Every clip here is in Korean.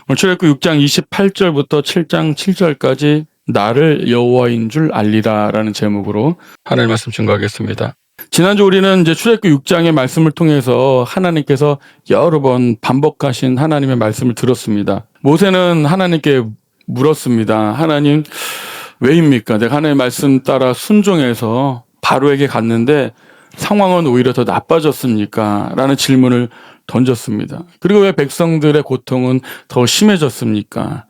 오늘 출애굽기 6장 28절부터 7장 7절까지 나를 여호와인 줄 알리라라는 제목으로 하나님 말씀 증거하겠습니다. 지난주 우리는 이제 출애굽기 6장의 말씀을 통해서 하나님께서 여러 번 반복하신 하나님의 말씀을 들었습니다. 모세는 하나님께 물었습니다. 하나님, 왜입니까? 내가 하나님의 말씀 따라 순종해서 바로에게 갔는데 상황은 오히려 더 나빠졌습니까? 라는 질문을 던졌습니다. 그리고 왜 백성들의 고통은 더 심해졌습니까?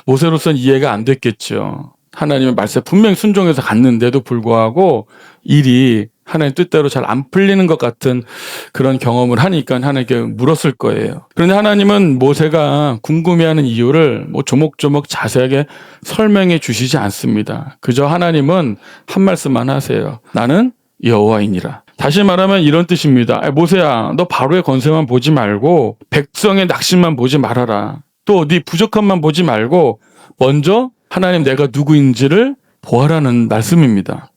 모세로서는 이해가 안 됐겠죠. 하나님의 말씀에 분명히 순종해서 갔는데도 불구하고 일이 하나님 뜻대로 잘 안 풀리는 것 같은 그런 경험을 하니까 하나님께 물었을 거예요. 그런데 하나님은 모세가 궁금해하는 이유를 조목조목 자세하게 설명해 주시지 않습니다. 그저 하나님은 한 말씀만 하세요. 나는 여호와이니라. 다시 말하면 이런 뜻입니다. 모세야, 너 바로의 권세만 보지 말고 백성의 낙심만 보지 말아라. 또 네 부족함만 보지 말고 먼저 하나님 내가 누구인지를 보아라는 말씀입니다.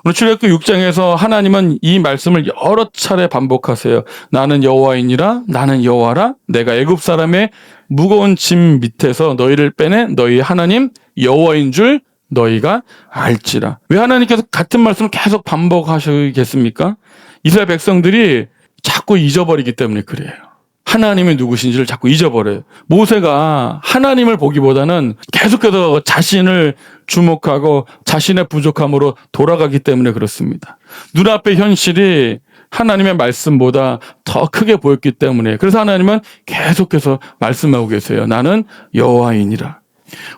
오늘 출애굽기 6장에서 하나님은 이 말씀을 여러 차례 반복하세요. 나는 여호와이니라, 나는 여호와라. 내가 애굽 사람의 무거운 짐 밑에서 너희를 빼내 너희 하나님 여호와인 줄 너희가 알지라. 왜 하나님께서 같은 말씀을 계속 반복하시겠습니까? 이스라엘 백성들이 자꾸 잊어버리기 때문에 그래요. 하나님이 누구신지를 자꾸 잊어버려요. 모세가 하나님을 보기보다는 계속해서 자신을 주목하고 자신의 부족함으로 돌아가기 때문에 그렇습니다. 눈앞의 현실이 하나님의 말씀보다 더 크게 보였기 때문에 그래서 하나님은 계속해서 말씀하고 계세요. 나는 여호와이니라.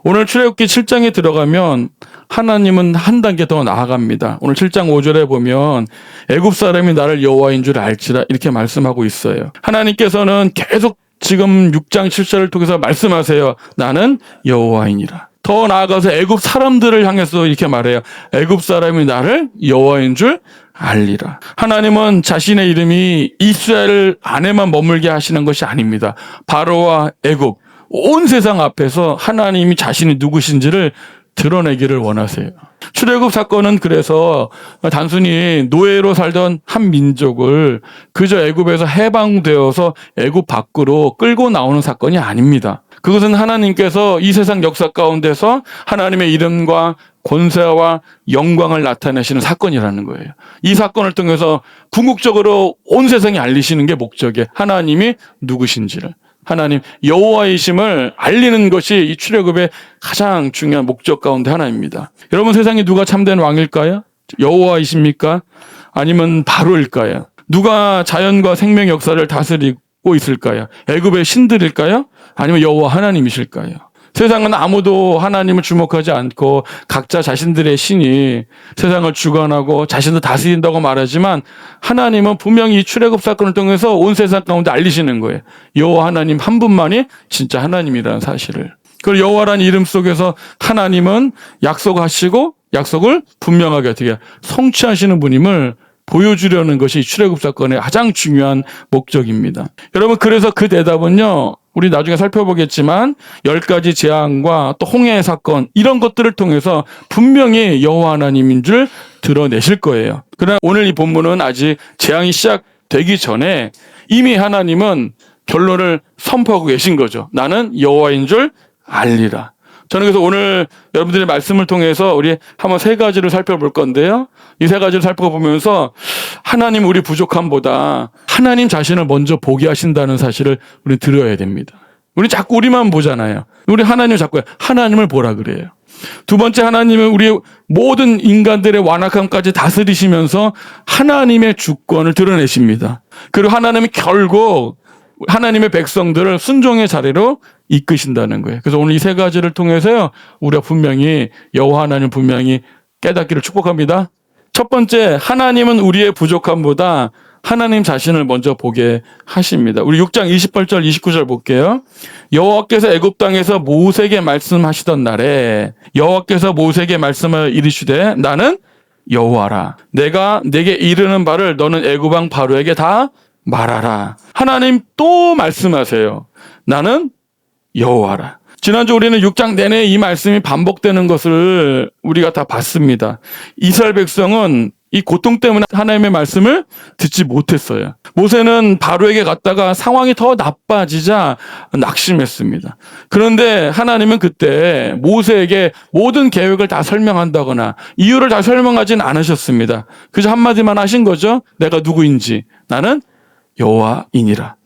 오늘 출애굽기 7장에 들어가면 하나님은 한 단계 더 나아갑니다. 오늘 7장 5절에 보면 애굽 사람이 나를 여호와인 줄 알지라 이렇게 말씀하고 있어요. 하나님께서는 계속 지금 6장 7절을 통해서 말씀하세요. 나는 여호와이니라. 더 나아가서 애굽 사람들을 향해서 이렇게 말해요. 애굽 사람이 나를 여호와인 줄 알리라. 하나님은 자신의 이름이 이스라엘 안에만 머물게 하시는 것이 아닙니다. 바로와 애굽 온 세상 앞에서 하나님이 자신이 누구신지를 드러내기를 원하세요. 출애굽 사건은 그래서 단순히 노예로 살던 한 민족을 그저 애굽에서 해방되어서 애굽 밖으로 끌고 나오는 사건이 아닙니다. 그것은 하나님께서 이 세상 역사 가운데서 하나님의 이름과 권세와 영광을 나타내시는 사건이라는 거예요. 이 사건을 통해서 궁극적으로 온 세상에 알리시는 게 목적이에요. 하나님이 누구신지를. 하나님 여호와이심을 알리는 것이 이 출애굽의 가장 중요한 목적 가운데 하나입니다. 여러분, 세상에 누가 참된 왕일까요? 여호와이십니까? 아니면 바로일까요? 누가 자연과 생명 역사를 다스리고 있을까요? 애굽의 신들일까요? 아니면 여호와 하나님이실까요? 세상은 아무도 하나님을 주목하지 않고 각자 자신들의 신이 세상을 주관하고 자신도 다스린다고 말하지만 하나님은 분명히 이 출애굽 사건을 통해서 온 세상 가운데 알리시는 거예요. 여호와 하나님 한 분만이 진짜 하나님이라는 사실을. 그리고 여호와라는 이름 속에서 하나님은 약속하시고 약속을 분명하게 어떻게 성취하시는 분임을 보여주려는 것이 출애굽 사건의 가장 중요한 목적입니다. 여러분, 그래서 그 대답은요, 우리 나중에 살펴보겠지만 10가지 재앙과 또 홍해 사건 이런 것들을 통해서 분명히 여호와 하나님인 줄 드러내실 거예요. 그러나 오늘 이 본문은 아직 재앙이 시작되기 전에 이미 하나님은 결론을 선포하고 계신 거죠. 나는 여호와인 줄 알리라. 저는 그래서 오늘 여러분들의 말씀을 통해서 우리 한번 3가지를 살펴볼 건데요. 이 3가지를 살펴보면서 하나님 우리 부족함보다 하나님 자신을 먼저 보게 하신다는 사실을 우리 들어야 됩니다. 우리 자꾸 우리만 보잖아요. 우리 하나님을 자꾸 하나님을 보라 그래요. 두 번째, 하나님은 우리 모든 인간들의 완악함까지 다스리시면서 하나님의 주권을 드러내십니다. 그리고 하나님이 결국 하나님의 백성들을 순종의 자리로 이끄신다는 거예요. 그래서 오늘 이 3가지를 통해서요, 우리가 분명히 여호와 하나님 분명히 깨닫기를 축복합니다. 첫 번째, 하나님은 우리의 부족함보다 하나님 자신을 먼저 보게 하십니다. 우리 6장 28절 29절 볼게요. 여호와께서 애굽 땅에서 모세에게 말씀하시던 날에 여호와께서 모세에게 말씀을 이르시되 나는 여호와라. 내가 내게 이르는 바를 너는 애굽 왕 바로에게 다 말하라. 하나님 또 말씀하세요. 나는 여호와라. 지난주 우리는 6장 내내 이 말씀이 반복되는 것을 우리가 다 봤습니다. 이스라엘 백성은 이 고통 때문에 하나님의 말씀을 듣지 못했어요. 모세는 바로에게 갔다가 상황이 더 나빠지자 낙심했습니다. 그런데 하나님은 그때 모세에게 모든 계획을 다 설명한다거나 이유를 다 설명하진 않으셨습니다. 그저 한마디만 하신 거죠. 내가 누구인지. 나는 여호와이니라.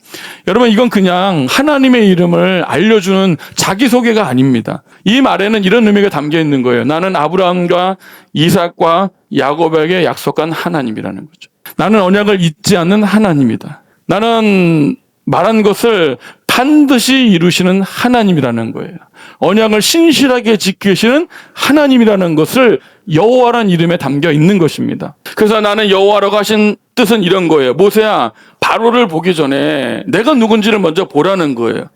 여러분, 이건 그냥 하나님의 이름을 알려주는 자기소개가 아닙니다. 이 말에는 이런 의미가 담겨 있는 거예요. 나는 아브라함과 이삭과 야곱에게 약속한 하나님이라는 거죠. 나는 언약을 잊지 않는 하나님이다. 나는 말한 것을 반드시 이루시는 하나님이라는 거예요. 언약을 신실하게 지키시는 하나님이라는 것을 여호와란 이름에 담겨 있는 것입니다. 그래서 나는 여호와라고 하신 뜻은 이런 거예요. 모세야, 바로를 보기 전에 내가 누군지를 먼저 보라는 거예요.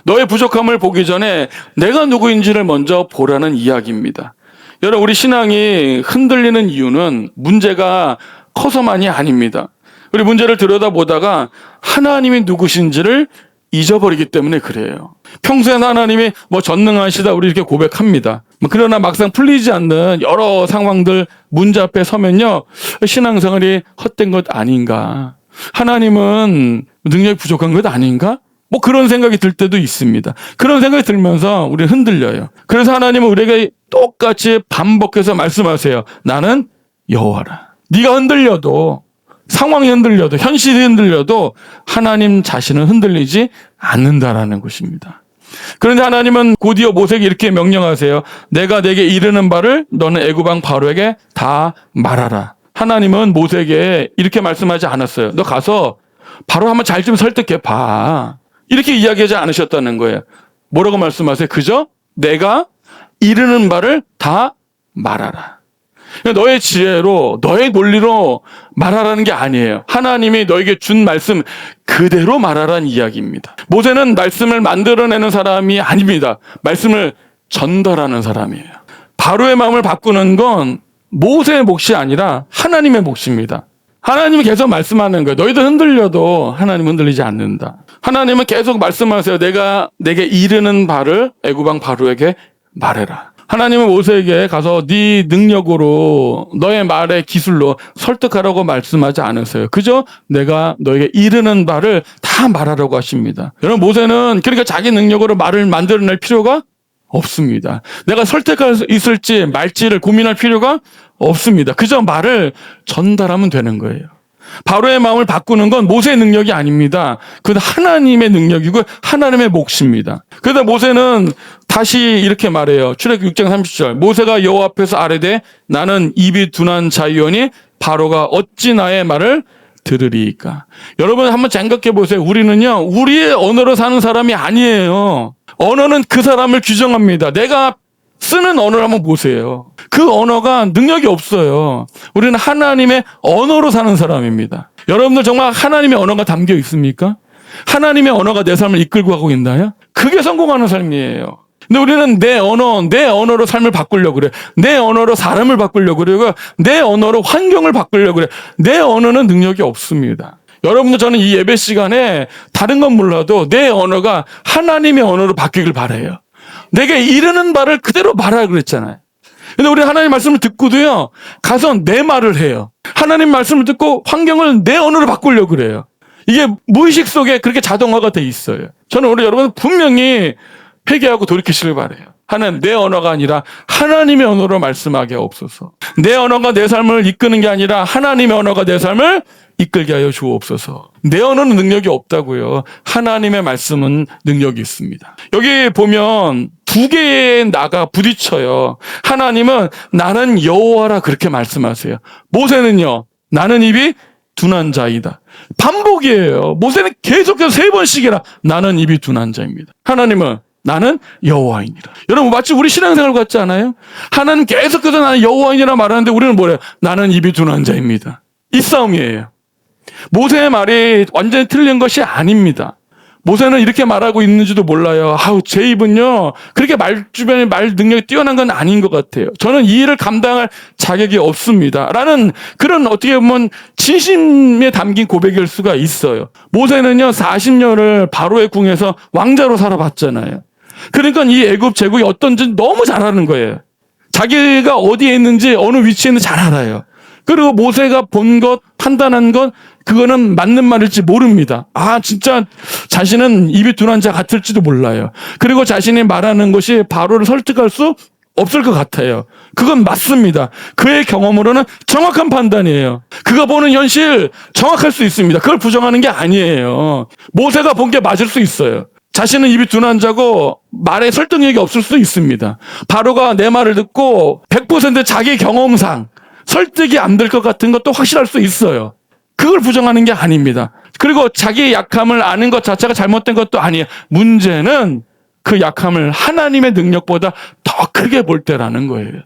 너의 부족함을 보기 전에 내가 누구인지를 먼저 보라는 이야기입니다. 여러분, 우리 신앙이 흔들리는 이유는 문제가 커서만이 아닙니다. 우리 문제를 들여다보다가 하나님이 누구신지를 잊어버리기 때문에 그래요. 평소엔 하나님이 전능하시다 우리 이렇게 고백합니다. 그러나 막상 풀리지 않는 여러 상황들 문제 앞에 서면요, 신앙생활이 헛된 것 아닌가, 하나님은 능력이 부족한 것 아닌가, 그런 생각이 들 때도 있습니다. 그런 생각이 들면서 우리는 흔들려요. 그래서 하나님은 우리에게 똑같이 반복해서 말씀하세요. 나는 여호와라. 네가 흔들려도, 상황이 흔들려도, 현실이 흔들려도 하나님 자신은 흔들리지 않는다라는 것입니다. 그런데 하나님은 곧이어 모세에게 이렇게 명령하세요. 내가 내게 이르는 바를 너는 애굽 왕 바로에게 다 말하라. 하나님은 모세에게 이렇게 말씀하지 않았어요. 너 가서 바로 한번 잘 좀 설득해 봐. 이렇게 이야기하지 않으셨다는 거예요. 뭐라고 말씀하세요? 그저 내가 이르는 바를 다 말하라. 너의 지혜로, 너의 논리로 말하라는 게 아니에요. 하나님이 너에게 준 말씀 그대로 말하라는 이야기입니다. 모세는 말씀을 만들어내는 사람이 아닙니다. 말씀을 전달하는 사람이에요. 바로의 마음을 바꾸는 건 모세의 몫이 아니라 하나님의 몫입니다. 하나님이 계속 말씀하는 거예요. 너희들 흔들려도 하나님은 흔들리지 않는다. 하나님은 계속 말씀하세요. 내가 내게 이르는 바를 애굽 왕 바로에게 말해라. 하나님은 모세에게 가서 네 능력으로, 너의 말의 기술로 설득하라고 말씀하지 않으세요. 그저 내가 너에게 이르는 바를 다 말하라고 하십니다. 여러분, 모세는 그러니까 자기 능력으로 말을 만들어낼 필요가 없습니다. 내가 설득할 수 있을지 말지를 고민할 필요가 없습니다. 그저 말을 전달하면 되는 거예요. 바로의 마음을 바꾸는 건 모세의 능력이 아닙니다. 그건 하나님의 능력이고 하나님의 몫입니다. 그래서 모세는 다시 이렇게 말해요. 출애굽 6장 30절. 모세가 여호와 앞에서 아뢰되 나는 입이 둔한 자이오니 바로가 어찌 나의 말을 들으리이까. 여러분 한번 생각해 보세요. 우리는요, 우리의 언어로 사는 사람이 아니에요. 언어는 그 사람을 규정합니다. 내가 쓰는 언어를 한번 보세요. 그 언어가 능력이 없어요. 우리는 하나님의 언어로 사는 사람입니다. 여러분들 정말 하나님의 언어가 담겨 있습니까? 하나님의 언어가 내 삶을 이끌고 가고 있나요? 그게 성공하는 삶이에요. 근데 우리는 내 언어로 삶을 바꾸려고 그래. 내 언어로 사람을 바꾸려고 그래요. 내 언어로 환경을 바꾸려고 그래. 내 언어는 능력이 없습니다. 여러분들, 저는 이 예배 시간에 다른 건 몰라도 내 언어가 하나님의 언어로 바뀌길 바라요. 내게 이르는 바를 그대로 말하라 그랬잖아요. 근데 우리 하나님 말씀을 듣고도요, 가서 내 말을 해요. 하나님 말씀을 듣고 환경을 내 언어로 바꾸려고 그래요. 이게 무의식 속에 그렇게 자동화가 돼 있어요. 저는 우리 여러분 분명히 회개하고 돌이키시길 바라요. 하나님, 내 언어가 아니라 하나님의 언어로 말씀하게 없어서. 내 언어가 내 삶을 이끄는 게 아니라 하나님의 언어가 내 삶을 이끌게 하여 주옵소서. 내 언어는 능력이 없다고요. 하나님의 말씀은 능력이 있습니다. 여기 보면 두 개의 나가 부딪혀요. 하나님은 나는 여호와라 그렇게 말씀하세요. 모세는요, 나는 입이 둔한 자이다. 반복이에요. 모세는 계속해서 3번씩이나 나는 입이 둔한 자입니다. 하나님은 나는 여호와이니라. 여러분, 마치 우리 신앙생활 같지 않아요? 하나님 계속해서 나는 여호와이니라 말하는데 우리는 뭐래요? 나는 입이 둔한 자입니다. 이 싸움이에요. 모세의 말이 완전히 틀린 것이 아닙니다. 모세는 이렇게 말하고 있는지도 몰라요. 제 입은요, 그렇게 주변에 말 능력이 뛰어난 건 아닌 것 같아요. 저는 이 일을 감당할 자격이 없습니다. 라는 그런 어떻게 보면 진심에 담긴 고백일 수가 있어요. 모세는요, 40년을 바로의 궁에서 왕자로 살아봤잖아요. 그러니까 이 애굽 제국이 어떤지 너무 잘 아는 거예요. 자기가 어디에 있는지, 어느 위치에 있는지 잘 알아요. 그리고 모세가 본 것, 판단한 것, 그거는 맞는 말일지 모릅니다. 진짜 자신은 입이 둔한 자 같을지도 몰라요. 그리고 자신이 말하는 것이 바로를 설득할 수 없을 것 같아요. 그건 맞습니다. 그의 경험으로는 정확한 판단이에요. 그가 보는 현실 정확할 수 있습니다. 그걸 부정하는 게 아니에요. 모세가 본 게 맞을 수 있어요. 자신은 입이 둔한 자고 말에 설득력이 없을 수 있습니다. 바로가 내 말을 듣고 100% 자기 경험상 설득이 안 될 것 같은 것도 확실할 수 있어요. 그걸 부정하는 게 아닙니다. 그리고 자기의 약함을 아는 것 자체가 잘못된 것도 아니에요. 문제는 그 약함을 하나님의 능력보다 더 크게 볼 때라는 거예요.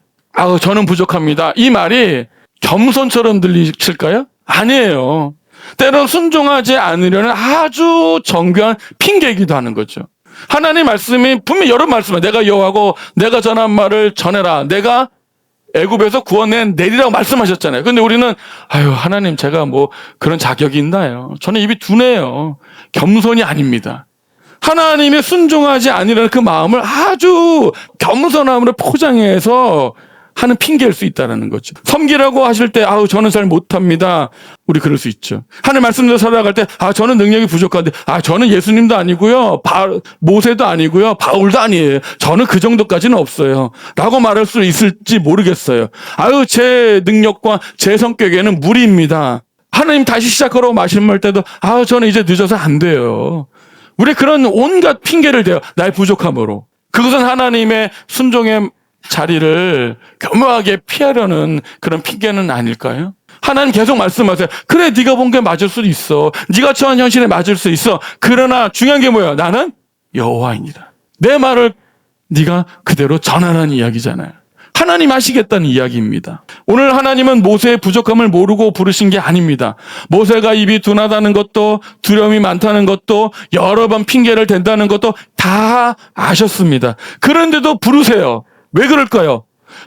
저는 부족합니다. 이 말이 겸손처럼 들리실까요? 아니에요. 때론 순종하지 않으려는 아주 정교한 핑계이기도 하는 거죠. 하나님 말씀이 분명히 여러 말씀을 내가 여호와고 내가 전한 말을 전해라. 내가 애굽에서 구원낸 내리라고 말씀하셨잖아요. 근데 우리는 하나님 제가 뭐 그런 자격이 있나요? 저는 입이 둔해요. 겸손이 아닙니다. 하나님의 순종하지 않으려는 그 마음을 아주 겸손함으로 포장해서 하는 핑계일 수 있다는 거죠. 섬기라고 하실 때 저는 잘 못합니다. 우리 그럴 수 있죠. 하나님 말씀대로 살아갈 때 저는 능력이 부족한데 저는 예수님도 아니고요. 모세도 아니고요. 바울도 아니에요. 저는 그 정도까지는 없어요. 라고 말할 수 있을지 모르겠어요. 제 능력과 제 성격에는 무리입니다. 하나님 다시 시작하라고 말씀할 때도 저는 이제 늦어서 안 돼요. 우리 그런 온갖 핑계를 대요. 나의 부족함으로. 그것은 하나님의 순종의 자리를 교묘하게 피하려는 그런 핑계는 아닐까요? 하나님 계속 말씀하세요. 그래, 네가 본 게 맞을 수도 있어. 네가 처한 현실에 맞을 수 있어. 그러나 중요한 게 뭐예요? 나는 여호와이니라. 내 말을 네가 그대로 전하라는 이야기잖아요. 하나님 하시겠다는 이야기입니다. 오늘 하나님은 모세의 부족함을 모르고 부르신 게 아닙니다. 모세가 입이 둔하다는 것도 두려움이 많다는 것도 여러 번 핑계를 댄다는 것도 다 아셨습니다. 그런데도 부르세요. 왜 그럴까요?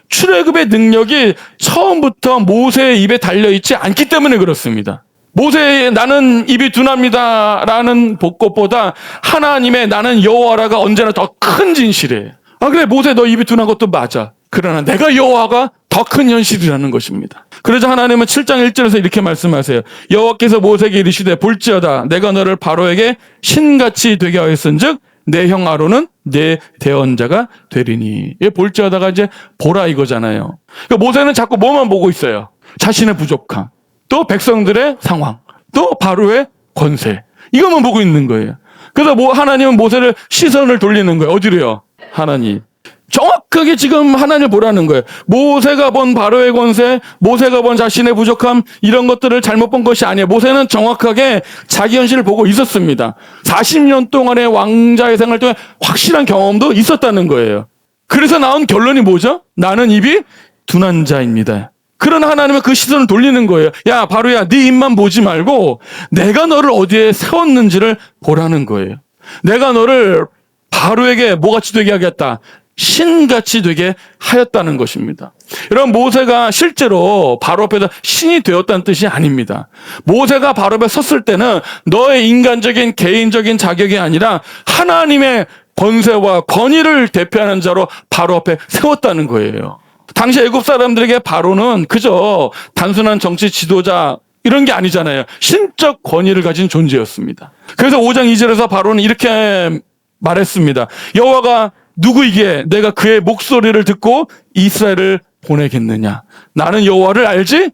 출애굽의 능력이 처음부터 모세의 입에 달려있지 않기 때문에 그렇습니다. 모세의 나는 입이 둔합니다 라는 것보다 하나님의 나는 여호와라가 언제나 더 큰 진실이에요. 그래, 모세 너 입이 둔한 것도 맞아. 그러나 내가 여호와가 더 큰 현실이라는 것입니다. 그래서 하나님은 7장 1절에서 이렇게 말씀하세요. 여호와께서 모세에게 이르시되 볼지어다 내가 너를 바로에게 신같이 되게 하였은즉 내 형 아론은 내 대언자가 되리니. 볼지어다가 이제 보라 이거잖아요. 그러니까 모세는 자꾸 뭐만 보고 있어요? 자신의 부족함, 또 백성들의 상황, 또 바로의 권세, 이것만 보고 있는 거예요. 그래서 하나님은 모세를 시선을 돌리는 거예요. 어디로요? 하나님. 정확하게 지금 하나님을 보라는 거예요. 모세가 본 바로의 권세, 모세가 본 자신의 부족함, 이런 것들을 잘못 본 것이 아니에요. 모세는 정확하게 자기 현실을 보고 있었습니다. 40년 동안의 왕자의 생활 동안 확실한 경험도 있었다는 거예요. 그래서 나온 결론이 뭐죠? 나는 입이 둔한 자입니다. 그런 하나님은 그 시선을 돌리는 거예요. 야, 바로야, 네 입만 보지 말고 내가 너를 어디에 세웠는지를 보라는 거예요. 내가 너를 바로에게 뭐같이 되게 하겠다? 신같이 되게 하였다는 것입니다. 여러분, 모세가 실제로 바로 앞에서 신이 되었다는 뜻이 아닙니다. 모세가 바로 앞에 섰을 때는 너의 인간적인 개인적인 자격이 아니라 하나님의 권세와 권위를 대표하는 자로 바로 앞에 세웠다는 거예요. 당시 애굽 사람들에게 바로는 그저 단순한 정치 지도자 이런 게 아니잖아요. 신적 권위를 가진 존재였습니다. 그래서 5장 2절에서 바로는 이렇게 말했습니다. 여호와가 누구이기에 내가 그의 목소리를 듣고 이스라엘을 보내겠느냐? 나는 여호와를 알지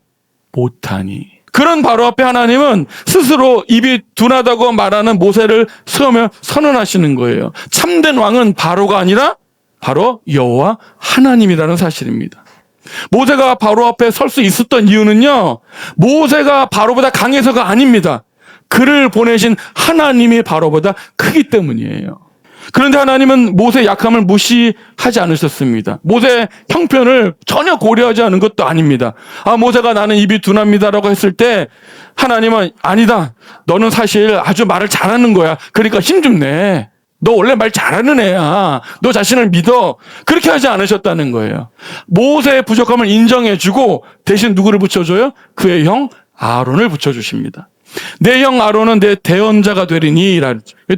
못하니. 그런 바로 앞에 하나님은 스스로 입이 둔하다고 말하는 모세를 세우며 선언하시는 거예요. 참된 왕은 바로가 아니라 바로 여호와 하나님이라는 사실입니다. 모세가 바로 앞에 설 수 있었던 이유는요, 모세가 바로보다 강해서가 아닙니다. 그를 보내신 하나님이 바로보다 크기 때문이에요. 그런데 하나님은 모세의 약함을 무시하지 않으셨습니다. 모세의 형편을 전혀 고려하지 않은 것도 아닙니다. 모세가 나는 입이 둔합니다라고 했을 때 하나님은 아니다. 너는 사실 아주 말을 잘하는 거야. 그러니까 힘 좀 내. 너 원래 말 잘하는 애야. 너 자신을 믿어. 그렇게 하지 않으셨다는 거예요. 모세의 부족함을 인정해주고 대신 누구를 붙여줘요? 그의 형 아론을 붙여주십니다. 내 형 아론은 내 대언자가 되리니.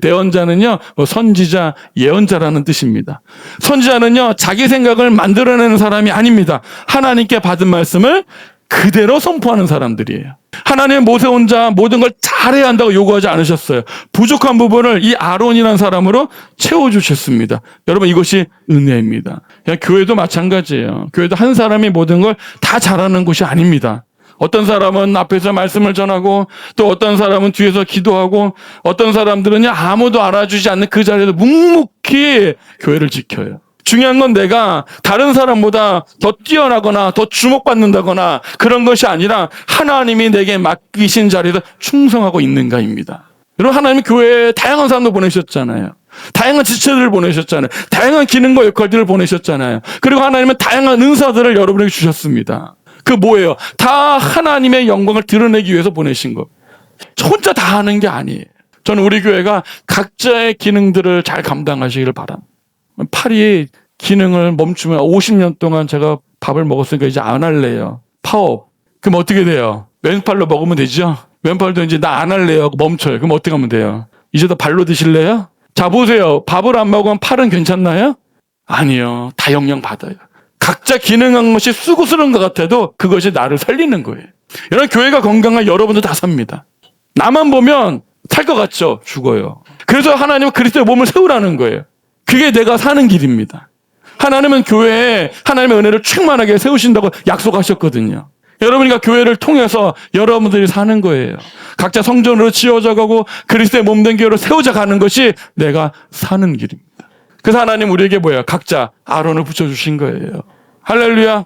대언자는요, 선지자, 예언자라는 뜻입니다. 선지자는요, 자기 생각을 만들어내는 사람이 아닙니다. 하나님께 받은 말씀을 그대로 선포하는 사람들이에요. 하나님은 모세 혼자 모든 걸 잘해야 한다고 요구하지 않으셨어요. 부족한 부분을 이 아론이라는 사람으로 채워주셨습니다. 여러분, 이것이 은혜입니다. 교회도 마찬가지예요. 교회도 한 사람이 모든 걸 다 잘하는 곳이 아닙니다. 어떤 사람은 앞에서 말씀을 전하고, 또 어떤 사람은 뒤에서 기도하고, 어떤 사람들은 아무도 알아주지 않는 그 자리에서 묵묵히 교회를 지켜요. 중요한 건 내가 다른 사람보다 더 뛰어나거나 더 주목받는다거나 그런 것이 아니라 하나님이 내게 맡기신 자리에서 충성하고 있는가입니다. 여러분, 하나님이 교회에 다양한 사람들 보내셨잖아요. 다양한 지체들을 보내셨잖아요. 다양한 기능과 역할들을 보내셨잖아요. 그리고 하나님은 다양한 은사들을 여러분에게 주셨습니다. 그 뭐예요? 다 하나님의 영광을 드러내기 위해서 보내신 거. 혼자 다 하는 게 아니에요. 저는 우리 교회가 각자의 기능들을 잘 감당하시기를 바랍니다. 팔이 기능을 멈추면 50년 동안 제가 밥을 먹었으니까 이제 안 할래요. 파업. 그럼 어떻게 돼요? 왼팔로 먹으면 되죠? 왼팔도 이제 나 안 할래요. 멈춰요. 그럼 어떻게 하면 돼요? 이제 더 발로 드실래요? 자, 보세요. 밥을 안 먹으면 팔은 괜찮나요? 아니요. 다 영향 받아요. 각자 기능한 것이 수고스러운 것 같아도 그것이 나를 살리는 거예요. 여러분, 교회가 건강한 여러분도 다 삽니다. 나만 보면 살 것 같죠? 죽어요. 그래서 하나님은 그리스도의 몸을 세우라는 거예요. 그게 내가 사는 길입니다. 하나님은 교회에 하나님의 은혜를 충만하게 세우신다고 약속하셨거든요. 여러분이가 교회를 통해서 여러분들이 사는 거예요. 각자 성전으로 지어져 가고 그리스도의 몸된 교회로 세워져 가는 것이 내가 사는 길입니다. 그래서 하나님 우리에게 뭐예요? 각자 아론을 붙여주신 거예요. 할렐루야.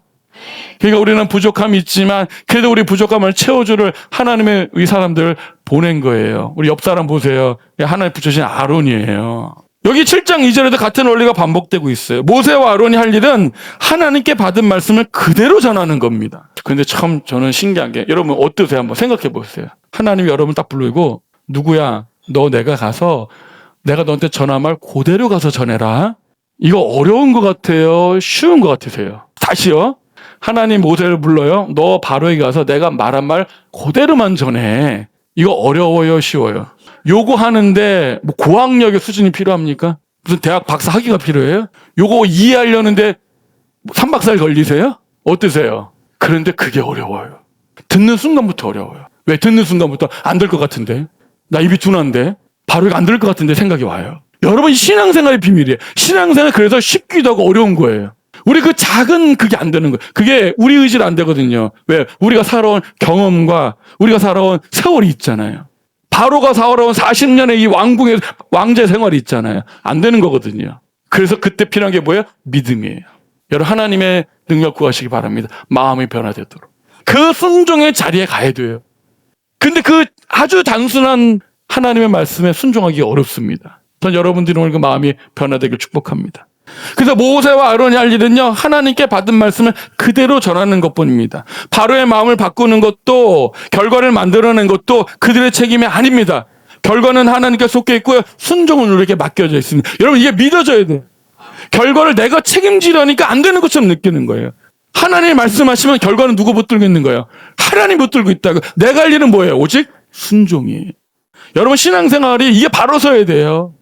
그러니까 우리는 부족함이 있지만 그래도 우리 부족함을 채워줄 하나님의 이 사람들을 보낸 거예요. 우리 옆 사람 보세요. 하나님 붙여주신 아론이에요. 여기 7장 2절에도 같은 원리가 반복되고 있어요. 모세와 아론이 할 일은 하나님께 받은 말씀을 그대로 전하는 겁니다. 그런데 참 저는 신기한 게, 여러분 어떠세요? 한번 생각해 보세요. 하나님이 여러분 딱 부르고, 누구야? 너 내가 가서 내가 너한테 전한 말 그대로 가서 전해라. 이거 어려운 것 같아요? 쉬운 것 같으세요? 다시요. 하나님 모세를 불러요. 너 바로에게 가서 내가 말한 말 그대로만 전해. 이거 어려워요? 쉬워요? 요거 하는데 뭐 고학력의 수준이 필요합니까? 무슨 대학 박사 학위가 필요해요? 요거 이해하려는데 3박 4일 걸리세요? 어떠세요? 그런데 그게 어려워요. 듣는 순간부터 어려워요. 왜? 듣는 순간부터 안 될 것 같은데, 나 입이 둔한데, 바로 안 될 것 같은데 생각이 와요. 여러분, 신앙생활의 비밀이에요. 신앙생활 그래서 쉽기도 하고 어려운 거예요. 우리 그 작은 그게 안 되는 거예요. 그게 우리 의지로 안 되거든요. 왜? 우리가 살아온 경험과 우리가 살아온 세월이 있잖아요. 바로가 살아온 40년의 이 왕궁의 왕제 생활이 있잖아요. 안 되는 거거든요. 그래서 그때 필요한 게 뭐예요? 믿음이에요. 여러분, 하나님의 능력 구하시기 바랍니다. 마음이 변화되도록. 그 순종의 자리에 가야 돼요. 근데 그 아주 단순한 하나님의 말씀에 순종하기 어렵습니다. 전 여러분들이 오늘 그 마음이 변화되길 축복합니다. 그래서 모세와 아론이 할 일은요, 하나님께 받은 말씀을 그대로 전하는 것뿐입니다. 바로의 마음을 바꾸는 것도, 결과를 만들어낸 것도 그들의 책임이 아닙니다. 결과는 하나님께 속해 있고요, 순종은 우리에게 맡겨져 있습니다. 여러분, 이게 믿어져야 돼요. 결과를 내가 책임지려니까 안 되는 것처럼 느끼는 거예요. 하나님이 말씀하시면 결과는 누가 붙들고 있는 거예요? 하나님 붙들고 있다고. 내가 할 일은 뭐예요? 오직 순종이에요. 여러분, 신앙생활이 이게 바로 서야 돼요.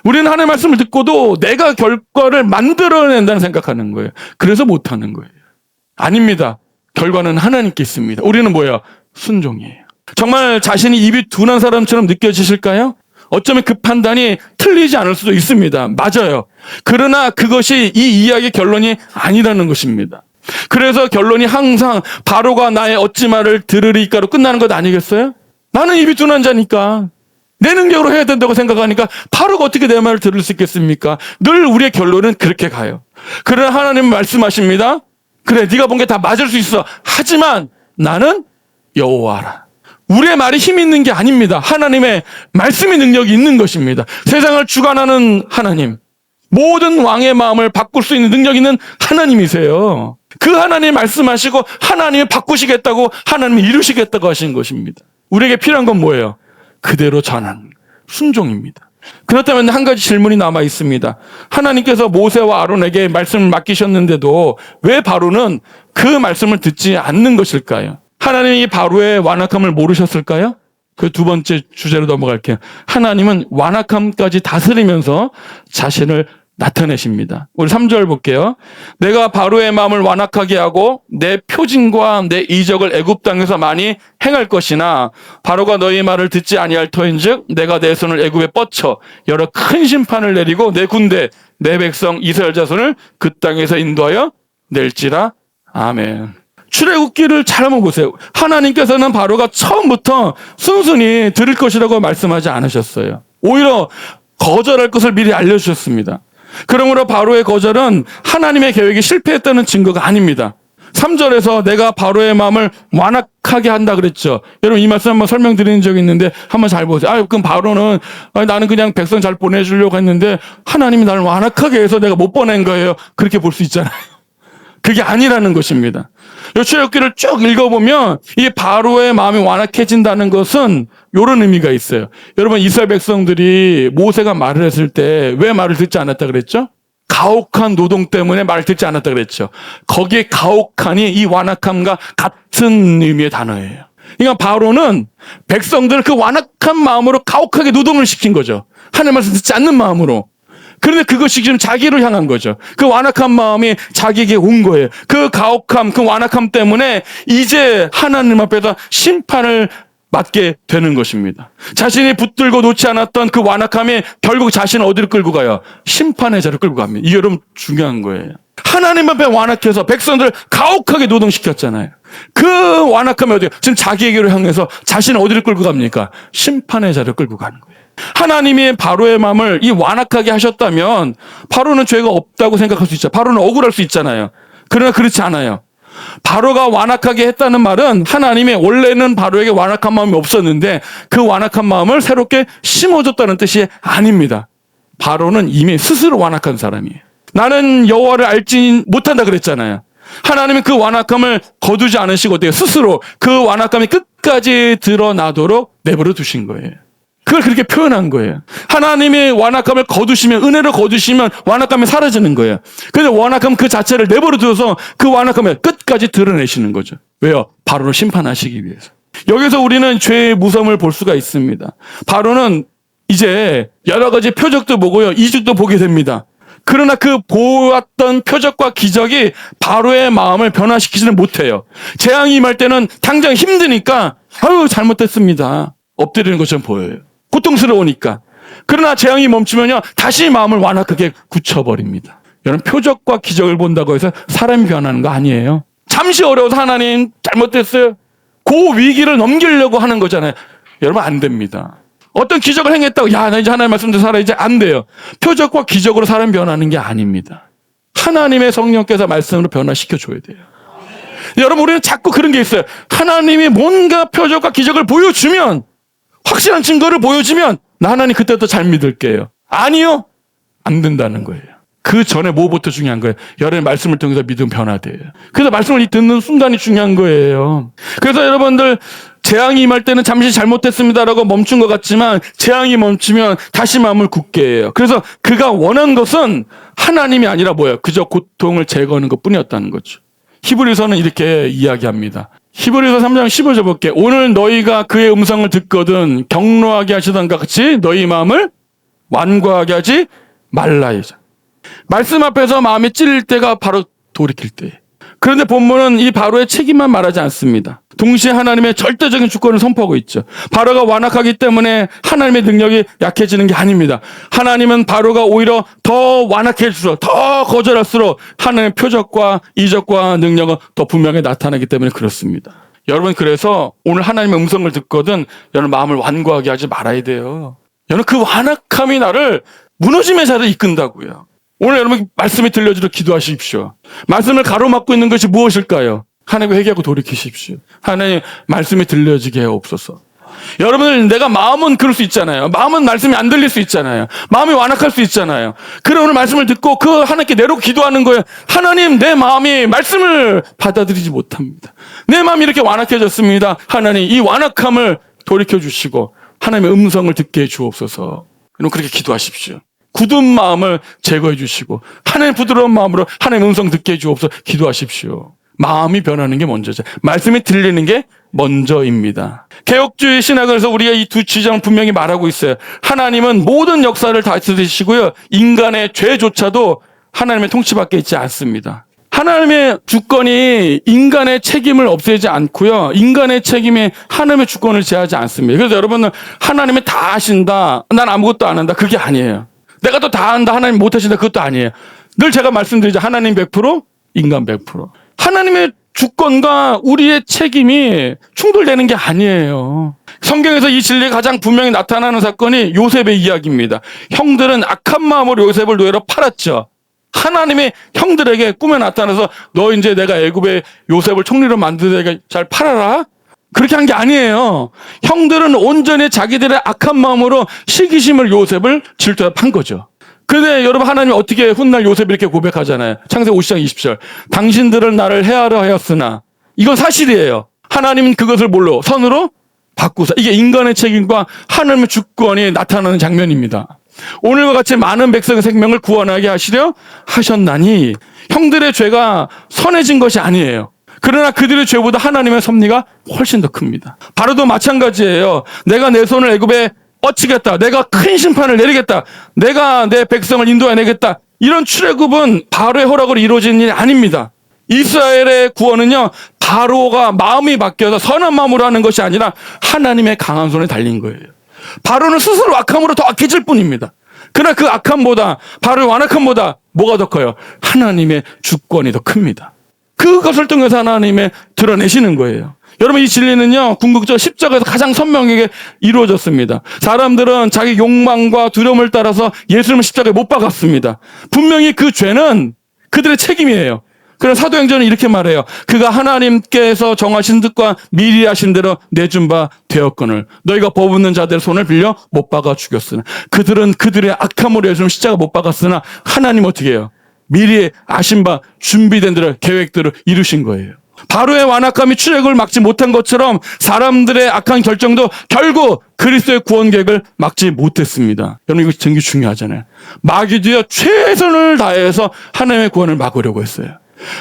우리는 하나님의 말씀을 듣고도 내가 결과를 만들어낸다는 생각하는 거예요. 그래서 못하는 거예요. 아닙니다. 결과는 하나님께 있습니다. 우리는 뭐예요? 순종이에요. 정말 자신이 입이 둔한 사람처럼 느껴지실까요? 어쩌면 그 판단이 틀리지 않을 수도 있습니다. 맞아요. 그러나 그것이 이 이야기의 결론이 아니라는 것입니다. 그래서 결론이 항상 바로가 나의 어찌 말을 들으리까로 끝나는 것 아니겠어요? 나는 입이 둔한 자니까 내 능력으로 해야 된다고 생각하니까 바로가 어떻게 내 말을 들을 수 있겠습니까? 늘 우리의 결론은 그렇게 가요. 그러나 하나님은 말씀하십니다. 그래, 네가 본 게 다 맞을 수 있어. 하지만 나는 여호와라. 우리의 말이 힘이 있는 게 아닙니다. 하나님의 말씀의 능력이 있는 것입니다. 세상을 주관하는 하나님, 모든 왕의 마음을 바꿀 수 있는 능력 있는 하나님이세요. 그 하나님 말씀하시고 하나님이 바꾸시겠다고, 하나님이 이루시겠다고 하신 것입니다. 우리에게 필요한 건 뭐예요? 그대로 전하는 순종입니다. 그렇다면 한 가지 질문이 남아 있습니다. 하나님께서 모세와 아론에게 말씀을 맡기셨는데도 왜 바로는 그 말씀을 듣지 않는 것일까요? 하나님이 바로의 완악함을 모르셨을까요? 그 두 번째 주제로 넘어갈게요. 하나님은 완악함까지 다스리면서 자신을 나타내십니다. 우리 3절 볼게요. 내가 바로의 마음을 완악하게 하고 내 표징과 내 이적을 애굽 땅에서 많이 행할 것이나 바로가 너희 말을 듣지 아니할 터인즉 내가 내 손을 애굽에 뻗쳐 여러 큰 심판을 내리고 내 군대 내 백성 이스라엘 자손을 그 땅에서 인도하여 낼지라. 아멘. 출애굽기를 잘 한번 보세요. 하나님께서는 바로가 처음부터 순순히 들을 것이라고 말씀하지 않으셨어요. 오히려 거절할 것을 미리 알려주셨습니다. 그러므로 바로의 거절은 하나님의 계획이 실패했다는 증거가 아닙니다. 3절에서 내가 바로의 마음을 완악하게 한다 그랬죠. 여러분 이 말씀 한번 설명드리는 적이 있는데 한번 잘 보세요. 그럼 바로는 나는 그냥 백성 잘 보내주려고 했는데 하나님이 나를 완악하게 해서 내가 못 보낸 거예요. 그렇게 볼 수 있잖아요. 그게 아니라는 것입니다. 이 출애굽기를 쭉 읽어보면 이 바로의 마음이 완악해진다는 것은 이런 의미가 있어요. 여러분 이스라엘 백성들이 모세가 말을 했을 때 왜 말을 듣지 않았다 그랬죠? 가혹한 노동 때문에 말을 듣지 않았다 그랬죠. 거기에 가혹한이 이 완악함과 같은 의미의 단어예요. 그러니까 바로는 백성들을 그 완악한 마음으로 가혹하게 노동을 시킨 거죠. 하나님 말씀 듣지 않는 마음으로. 그런데 그것이 지금 자기를 향한 거죠. 그 완악한 마음이 자기에게 온 거예요. 그 가혹함, 그 완악함 때문에 이제 하나님 앞에서 심판을 맞게 되는 것입니다. 자신이 붙들고 놓지 않았던 그 완악함이 결국 자신을 어디로 끌고 가요? 심판의 자리로 끌고 갑니다. 이게 여러분 중요한 거예요. 하나님 앞에 완악해서 백성들을 가혹하게 노동시켰잖아요. 그 완악함이 어디요? 지금 자기에게로 향해서 자신을 어디로 끌고 갑니까? 심판의 자리로 끌고 가는 거예요. 하나님이 바로의 마음을 이 완악하게 하셨다면 바로는 죄가 없다고 생각할 수 있죠. 바로는 억울할 수 있잖아요. 그러나 그렇지 않아요. 바로가 완악하게 했다는 말은 하나님이 원래는 바로에게 완악한 마음이 없었는데 그 완악한 마음을 새롭게 심어줬다는 뜻이 아닙니다. 바로는 이미 스스로 완악한 사람이에요. 나는 여호와를 알지 못한다 그랬잖아요. 하나님은 그 완악함을 거두지 않으시고 어때요? 스스로 그 완악함이 끝까지 드러나도록 내버려 두신 거예요. 그걸 그렇게 표현한 거예요. 하나님이 완악함을 거두시면, 은혜를 거두시면 완악함이 사라지는 거예요. 그런데 완악함 그 자체를 내버려 두어서 그 완악함을 끝까지 드러내시는 거죠. 왜요? 바로를 심판하시기 위해서. 여기서 우리는 죄의 무서움을 볼 수가 있습니다. 바로는 이제 여러 가지 표적도 보고요, 이적도 보게 됩니다. 그러나 그 보았던 표적과 기적이 바로의 마음을 변화시키지는 못해요. 재앙이 임할 때는 당장 힘드니까 아유 잘못됐습니다. 엎드리는 것처럼 보여요. 고통스러우니까. 그러나 재앙이 멈추면요 다시 마음을 완악하게 굳혀버립니다. 여러분 표적과 기적을 본다고 해서 사람이 변하는 거 아니에요. 잠시 어려워서 하나님 잘못됐어요. 그 위기를 넘기려고 하는 거잖아요. 여러분 안 됩니다. 어떤 기적을 행했다고 야 나 이제 하나님 말씀대로 살아 이제 안 돼요. 표적과 기적으로 사람이 변하는 게 아닙니다. 하나님의 성령께서 말씀으로 변화시켜줘야 돼요. 여러분 우리는 자꾸 그런 게 있어요. 하나님이 뭔가 표적과 기적을 보여주면 확실한 증거를 보여주면 나 하나님 그때부터 잘 믿을게요. 아니요. 안 된다는 거예요. 그 전에 뭐부터 중요한 거예요? 여러분의 말씀을 통해서 믿음 변화돼요. 그래서 말씀을 듣는 순간이 중요한 거예요. 그래서 여러분들 재앙이 임할 때는 잠시 잘못했습니다라고 멈춘 것 같지만 재앙이 멈추면 다시 마음을 굳게 해요. 그래서 그가 원한 것은 하나님이 아니라 뭐예요? 그저 고통을 제거하는 것뿐이었다는 거죠. 히브리서는 이렇게 이야기합니다. 히브리서 3장 15절 볼게요. 오늘 너희가 그의 음성을 듣거든 경노하게 하시던 것 같이 너희 마음을 완고하게 하지 말라이자. 말씀 앞에서 마음이 찔릴 때가 바로 돌이킬 때예요. 그런데 본문은 이 바로의 책임만 말하지 않습니다. 동시에 하나님의 절대적인 주권을 선포하고 있죠. 바로가 완악하기 때문에 하나님의 능력이 약해지는 게 아닙니다. 하나님은 바로가 오히려 더 완악해질수록 더 거절할수록 하나님의 표적과 이적과 능력은 더 분명히 나타나기 때문에 그렇습니다. 여러분 그래서 오늘 하나님의 음성을 듣거든 여러분 마음을 완고하게 하지 말아야 돼요. 여러분 그 완악함이 나를 무너짐의 자리로 이끈다고요. 오늘 여러분 말씀이 들려주도록 기도하십시오. 말씀을 가로막고 있는 것이 무엇일까요? 하나님 회개하고 돌이키십시오. 하나님 말씀이 들려지게 하옵소서. 여러분들 내가 마음은 그럴 수 있잖아요. 마음은 말씀이 안 들릴 수 있잖아요. 마음이 완악할 수 있잖아요. 그래 오늘 말씀을 듣고 그 하나님께 내놓고 기도하는 거예요. 하나님 내 마음이 말씀을 받아들이지 못합니다. 내 마음이 이렇게 완악해졌습니다. 하나님 이 완악함을 돌이켜주시고 하나님의 음성을 듣게 해 주옵소서. 그럼 그렇게 기도하십시오. 굳은 마음을 제거해 주시고 하나님 부드러운 마음으로 하나님의 음성 듣게 해 주옵소서. 기도하십시오. 마음이 변하는 게 먼저죠. 말씀이 들리는 게 먼저입니다. 개혁주의 신학에서 우리가 이 두 주장을 분명히 말하고 있어요. 하나님은 모든 역사를 다스리시고요. 인간의 죄조차도 하나님의 통치밖에 있지 않습니다. 하나님의 주권이 인간의 책임을 없애지 않고요. 인간의 책임이 하나님의 주권을 제하지 않습니다. 그래서 여러분은 하나님이 다 하신다. 난 아무것도 안 한다. 그게 아니에요. 내가 또 다 한다. 하나님 못 하신다. 그것도 아니에요. 늘 제가 말씀드리죠. 하나님 100%, 인간 100%. 하나님의 주권과 우리의 책임이 충돌되는 게 아니에요. 성경에서 이 진리가 가장 분명히 나타나는 사건이 요셉의 이야기입니다. 형들은 악한 마음으로 요셉을 노예로 팔았죠. 하나님이 형들에게 꿈에 나타나서 너 이제 내가 애굽의 요셉을 총리로 만들게 잘 팔아라. 그렇게 한 게 아니에요. 형들은 온전히 자기들의 악한 마음으로 시기심을 요셉을 질투해 판 거죠. 근데 여러분 하나님이 어떻게 훗날 요셉이 이렇게 고백하잖아요. 창세기 50장 20절. 당신들은 나를 해하려 하였으나 이건 사실이에요. 하나님은 그것을 뭘로? 선으로 바꾸사. 이게 인간의 책임과 하나님의 주권이 나타나는 장면입니다. 오늘과 같이 많은 백성의 생명을 구원하게 하시려 하셨나니 형들의 죄가 선해진 것이 아니에요. 그러나 그들의 죄보다 하나님의 섭리가 훨씬 더 큽니다. 바로도 마찬가지예요. 내가 내 손을 애굽에 뻗치겠다. 내가 큰 심판을 내리겠다. 내가 내 백성을 인도해내겠다. 이런 출애굽은 바로의 허락으로 이루어진 일이 아닙니다. 이스라엘의 구원은요. 바로가 마음이 바뀌어서 선한 마음으로 하는 것이 아니라 하나님의 강한 손에 달린 거예요. 바로는 스스로 악함으로 더 악해질 뿐입니다. 그러나 그 악함보다 바로의 완악함보다 뭐가 더 커요? 하나님의 주권이 더 큽니다. 그것을 통해서 하나님의 드러내시는 거예요. 여러분 이 진리는요. 궁극적으로 십자가에서 가장 선명하게 이루어졌습니다. 사람들은 자기 욕망과 두려움을 따라서 예수님을 십자가에 못 박았습니다. 분명히 그 죄는 그들의 책임이에요. 그런 사도행전은 이렇게 말해요. 그가 하나님께서 정하신 뜻과 미리 하신 대로 내준 바 되었거늘 너희가 법 없는 자들의 손을 빌려 못 박아 죽였으나 그들은 그들의 악함으로 예수님 십자가 못 박았으나 하나님 어떻게 해요? 미리 아신 바 준비된 대로 계획대로 이루신 거예요. 바로의 완악함이 출애굽을 막지 못한 것처럼 사람들의 악한 결정도 결국 그리스도의 구원 계획을 막지 못했습니다. 여러분 이거 되게 중요하잖아요. 마귀도요 최선을 다해서 하나님의 구원을 막으려고 했어요.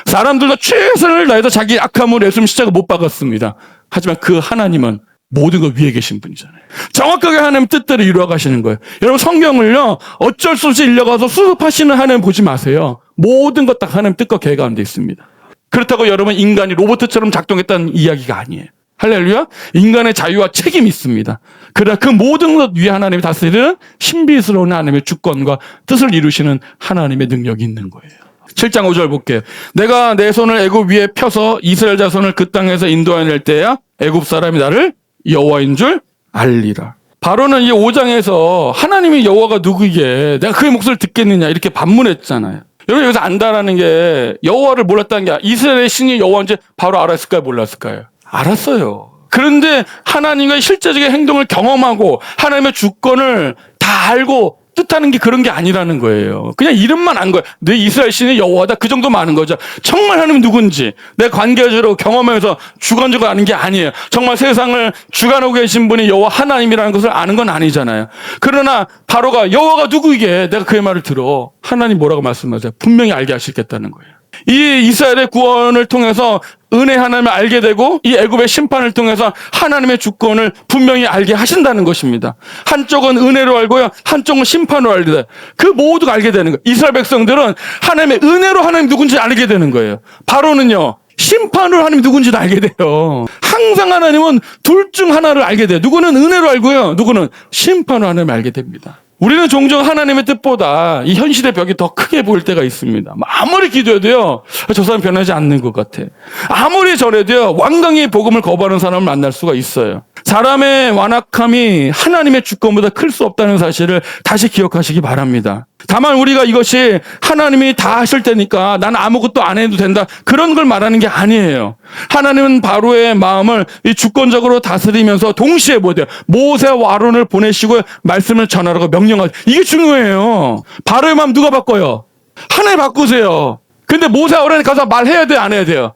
사람들도 최선을 다해서 자기 악함으로 예수님 십자가 못 박았습니다. 하지만 그 하나님은 모든 것 위에 계신 분이잖아요. 정확하게 하나님 뜻대로 이루어 가시는 거예요. 여러분 성경을요 어쩔 수 없이 읽어가서 수습하시는 하나님 보지 마세요. 모든 것 다 하나님 뜻과 계획 가운데 있습니다. 그렇다고 여러분 인간이 로봇처럼 작동했다는 이야기가 아니에요. 할렐루야. 인간의 자유와 책임이 있습니다. 그러나 그 모든 것 위에 하나님이 다스리는 신비스러운 하나님의 주권과 뜻을 이루시는 하나님의 능력이 있는 거예요. 7장 5절 볼게요. 내가 내 손을 애굽 위에 펴서 이스라엘 자손을 그 땅에서 인도해낼 때야 애굽 사람이 나를 여호와인 줄 알리라. 바로는 이 5장에서 하나님이 여호와가 누구기에 내가 그의 목소리를 듣겠느냐 이렇게 반문했잖아요. 여러분 여기서 안다라는 게 여호와를 몰랐다는 게 이스라엘의 신이 여호와인지 바로 알았을까요? 몰랐을까요? 알았어요. 그런데 하나님과의 실제적인 행동을 경험하고 하나님의 주권을 다 알고 뜻하는 게 그런 게 아니라는 거예요. 그냥 이름만 안 거예요. 내 이스라엘 신이 여호와다 그 정도만 아는 거죠. 정말 하나님이 누군지 내 관계적으로 경험해서 주관적으로 아는 게 아니에요. 정말 세상을 주관하고 계신 분이 여호와 하나님이라는 것을 아는 건 아니잖아요. 그러나 바로가 여호와가 누구이게 내가 그의 말을 들어. 하나님 뭐라고 말씀하세요? 분명히 알게 하시겠다는 거예요. 이 이스라엘의 구원을 통해서 은혜 하나님을 알게 되고 이 애굽의 심판을 통해서 하나님의 주권을 분명히 알게 하신다는 것입니다. 한쪽은 은혜로 알고요. 한쪽은 심판으로 알게 돼요. 그 모두가 알게 되는 거예요. 이스라엘 백성들은 하나님의 은혜로 하나님 누군지 알게 되는 거예요. 바로는요. 심판으로 하나님 누군지 알게 돼요. 항상 하나님은 둘 중 하나를 알게 돼요. 누구는 은혜로 알고요. 누구는 심판으로 하나님을 알게 됩니다. 우리는 종종 하나님의 뜻보다 이 현실의 벽이 더 크게 보일 때가 있습니다. 아무리 기도해도요, 저 사람 변하지 않는 것 같아. 아무리 전해도요, 완강히 복음을 거부하는 사람을 만날 수가 있어요. 사람의 완악함이 하나님의 주권보다 클 수 없다는 사실을 다시 기억하시기 바랍니다. 다만 우리가 이것이 하나님이 다 하실 테니까 난 아무것도 안 해도 된다. 그런 걸 말하는 게 아니에요. 하나님은 바로의 마음을 이 주권적으로 다스리면서 동시에 뭐예요? 모세와 아론을 보내시고 말씀을 전하라고 명령하죠. 이게 중요해요. 바로의 마음 누가 바꿔요? 하나님 바꾸세요. 근데 모세와 아론이 가서 말해야 돼요? 안 해야 돼요?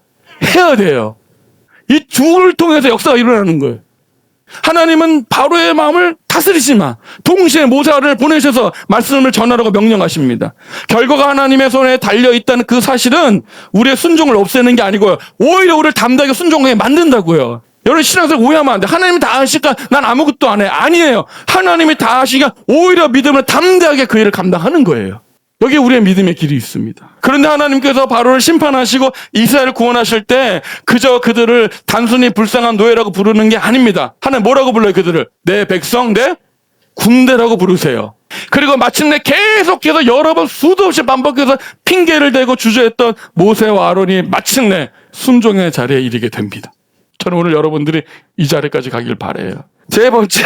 해야 돼요. 이 둘을 통해서 역사가 일어나는 거예요. 하나님은 바로의 마음을 다스리지 마. 동시에 모세를 보내셔서 말씀을 전하라고 명령하십니다. 결과가 하나님의 손에 달려있다는 그 사실은 우리의 순종을 없애는 게 아니고요. 오히려 우리를 담대하게 순종하게 만든다고요. 여러분 신앙생활 오해하면 안 돼. 하나님이 다 하시니까 난 아무것도 안 해. 아니에요. 하나님이 다 하시니까 오히려 믿음을 담대하게 그 일을 감당하는 거예요. 여기에 우리의 믿음의 길이 있습니다. 그런데 하나님께서 바로를 심판하시고 이스라엘을 구원하실 때 그저 그들을 단순히 불쌍한 노예라고 부르는 게 아닙니다. 하나님 뭐라고 불러요 그들을? 내 백성, 내 군대라고 부르세요. 그리고 마침내 계속해서 여러 번 수도 없이 반복해서 핑계를 대고 주저했던 모세와 아론이 마침내 순종의 자리에 이르게 됩니다. 저는 오늘 여러분들이 이 자리까지 가길 바라요. 세 번째,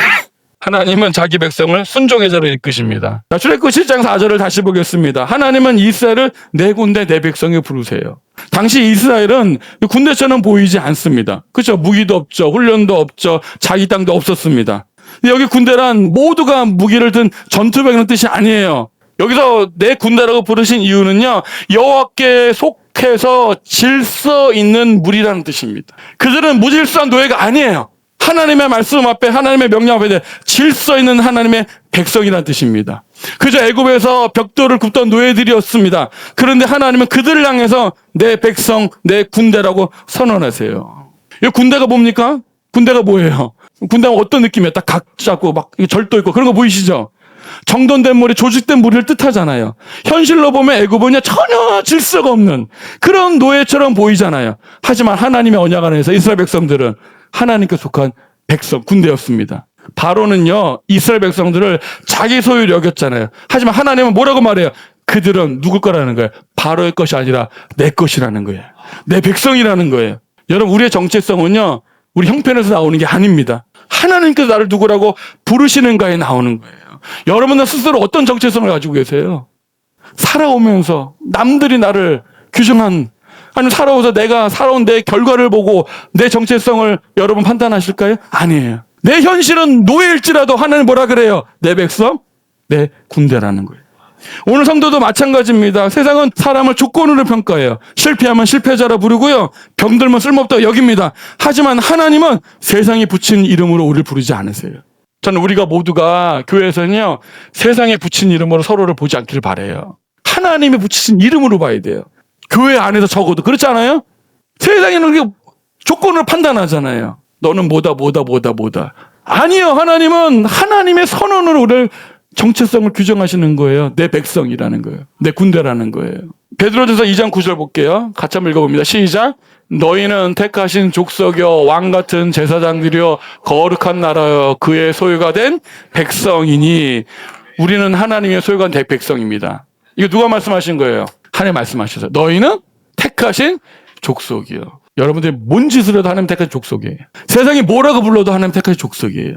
하나님은 자기 백성을 순종의 자리에 이끄십니다. 자, 출애굽 7장 4절을 다시 보겠습니다. 하나님은 이스라엘을 내 군대 내 백성이 부르세요. 당시 이스라엘은 군대처럼 보이지 않습니다. 그렇죠? 무기도 없죠. 훈련도 없죠. 자기 땅도 없었습니다. 여기 군대란 모두가 무기를 든 전투병이라는 뜻이 아니에요. 여기서 내 군대라고 부르신 이유는요. 여호와께 속해서 질서 있는 무리라는 뜻입니다. 그들은 무질서한 노예가 아니에요. 하나님의 말씀 앞에 하나님의 명령 앞에 질서 있는 하나님의 백성이라는 뜻입니다. 그저 애굽에서 벽돌을 굽던 노예들이었습니다. 그런데 하나님은 그들을 향해서 내 백성, 내 군대라고 선언하세요. 이 군대가 뭡니까? 군대가 뭐예요? 군대가 어떤 느낌이에요? 딱 각 잡고 막 절도 있고 그런 거 보이시죠? 정돈된 무리, 조직된 무리를 뜻하잖아요. 현실로 보면 애굽은요 전혀 질서가 없는 그런 노예처럼 보이잖아요. 하지만 하나님의 언약 안에서 이스라엘 백성들은 하나님께 속한 백성, 군대였습니다. 바로는요 이스라엘 백성들을 자기 소유로 여겼잖아요. 하지만 하나님은 뭐라고 말해요? 그들은 누구 거라는 거예요? 바로의 것이 아니라 내 것이라는 거예요. 내 백성이라는 거예요. 여러분 우리의 정체성은요 우리 형편에서 나오는 게 아닙니다. 하나님께서 나를 누구라고 부르시는가에 나오는 거예요. 여러분은 스스로 어떤 정체성을 가지고 계세요? 살아오면서 남들이 나를 규정한 아니면 살아오면서 내가 살아온 내 결과를 보고 내 정체성을 여러분 판단하실까요? 아니에요. 내 현실은 노예일지라도 하나님 뭐라 그래요? 내 백성, 내 군대라는 거예요. 오늘 성도도 마찬가지입니다. 세상은 사람을 조건으로 평가해요. 실패하면 실패자라 부르고요. 병들면 쓸모없다고 여깁니다. 하지만 하나님은 세상이 붙인 이름으로 우리를 부르지 않으세요. 저는 우리가 모두가 교회에서는요. 세상에 붙인 이름으로 서로를 보지 않기를 바라요. 하나님이 붙이신 이름으로 봐야 돼요. 교회 안에서 적어도 그렇지 않아요? 세상에는 그게 조건을 판단하잖아요. 너는 뭐다. 아니요. 하나님은 하나님의 선언으로 우리를 정체성을 규정하시는 거예요. 내 백성이라는 거예요. 내 군대라는 거예요. 베드로전서 2장 9절 볼게요. 같이 한번 읽어봅니다. 시작. 너희는 택하신 족속이여 왕같은 제사장들이여 거룩한 나라여 그의 소유가 된 백성이니 우리는 하나님의 소유가 된 백성입니다. 이거 누가 말씀하신 거예요? 하나님 말씀하셔서 너희는 택하신 족속이요. 여러분들이 뭔 짓을 해도 하나님 택하신 족속이에요. 세상이 뭐라고 불러도 하나님 택하신 족속이에요.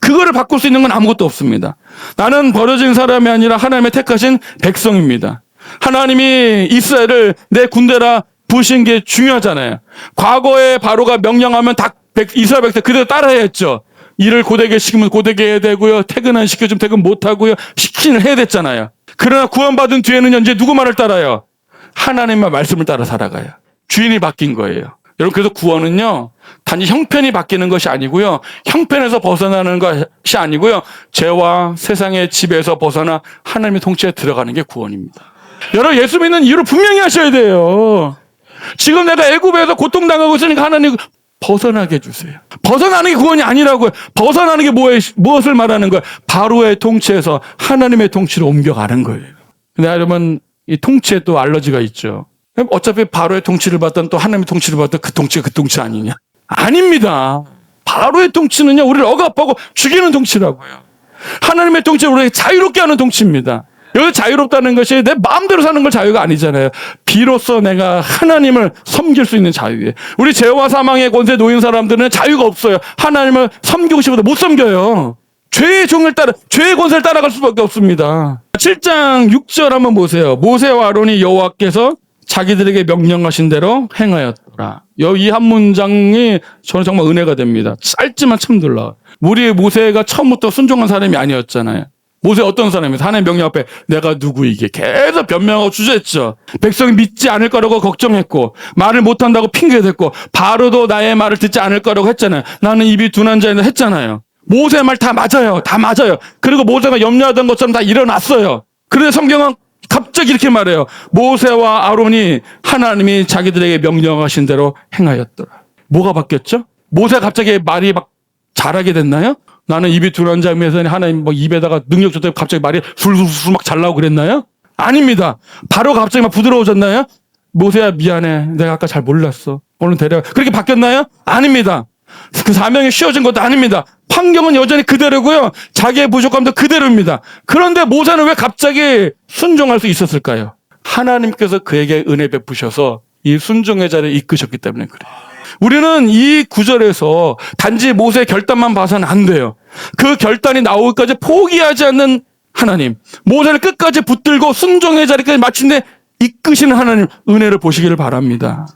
그거를 바꿀 수 있는 건 아무것도 없습니다. 나는 버려진 사람이 아니라 하나님의 택하신 백성입니다. 하나님이 이스라엘을 내 군대라 부르신 게 중요하잖아요. 과거에 바로가 명령하면 다 이스라엘 백성 그대로 따라야 했죠. 일을 고되게 시키면 고되게 해야 되고요. 퇴근 안 시켜주면 퇴근 못하고요. 시키는 해야 됐잖아요. 그러나 구원받은 뒤에는 이제 누구 말을 따라요? 하나님의 말씀을 따라 살아가요. 주인이 바뀐 거예요. 여러분 그래서 구원은요 단지 형편이 바뀌는 것이 아니고요 형편에서 벗어나는 것이 아니고요 죄와 세상의 지배에서 벗어나 하나님의 통치에 들어가는 게 구원입니다. 여러분 예수 믿는 이유를 분명히 하셔야 돼요. 지금 내가 애굽에서 고통당하고 있으니까 하나님 벗어나게 해주세요. 벗어나는 게 구원이 아니라고요. 벗어나는 게 무엇을 말하는 거예요? 바로의 통치에서 하나님의 통치로 옮겨가는 거예요. 근데 여러분 이 통치에 또 알러지가 있죠. 어차피 바로의 통치를 받던 또 하나님의 통치를 받던 그 통치가 그 통치 아니냐? 아닙니다. 바로의 통치는요 우리를 억압하고 죽이는 통치라고요. 하나님의 통치는 우리를 자유롭게 하는 통치입니다. 여기 자유롭다는 것이 내 마음대로 사는 걸 자유가 아니잖아요. 비로소 내가 하나님을 섬길 수 있는 자유예요. 우리 죄와 사망의 권세에 놓인 사람들은 자유가 없어요. 하나님을 섬기고 싶어도 못 섬겨요. 죄의 종을 따라 죄의 권세를 따라갈 수밖에 없습니다. 7장 6절 한번 보세요. 모세와 아론이 여호와께서 자기들에게 명령하신 대로 행하였더라. 이 한 문장이 저는 정말 은혜가 됩니다. 짧지만 참 놀라워요. 우리 모세가 처음부터 순종한 사람이 아니었잖아요. 모세 어떤 사람이에요? 하나님의 명령 앞에 내가 누구이게 계속 변명하고 주저했죠. 백성이 믿지 않을 거라고 걱정했고 말을 못한다고 핑계댔고 바로도 나의 말을 듣지 않을 거라고 했잖아요. 나는 입이 둔한 자인데 했잖아요. 모세 말 다 맞아요. 다 맞아요. 그리고 모세가 염려하던 것처럼 다 일어났어요. 그런데 성경은 갑자기 이렇게 말해요. 모세와 아론이 하나님이 자기들에게 명령하신 대로 행하였더라. 뭐가 바뀌었죠? 모세가 갑자기 말이 막 잘하게 됐나요? 나는 입이 둔한 자면서 하나님 뭐 입에다가 능력 줬더니 갑자기 말이 술술술 막 잘 나오고 그랬나요? 아닙니다. 바로 갑자기 막 부드러워졌나요? 모세야 미안해. 내가 아까 잘 몰랐어. 오늘 데려가. 그렇게 바뀌었나요? 아닙니다. 그 사명이 쉬워진 것도 아닙니다. 환경은 여전히 그대로고요. 자기의 부족함도 그대로입니다. 그런데 모세는 왜 갑자기 순종할 수 있었을까요? 하나님께서 그에게 은혜 베푸셔서 이 순종의 자리에 이끄셨기 때문에 그래요. 우리는 이 구절에서 단지 모세의 결단만 봐서는 안 돼요. 그 결단이 나오기까지 포기하지 않는 하나님, 모세를 끝까지 붙들고 순종의 자리까지 마침내 이끄시는 하나님 은혜를 보시기를 바랍니다.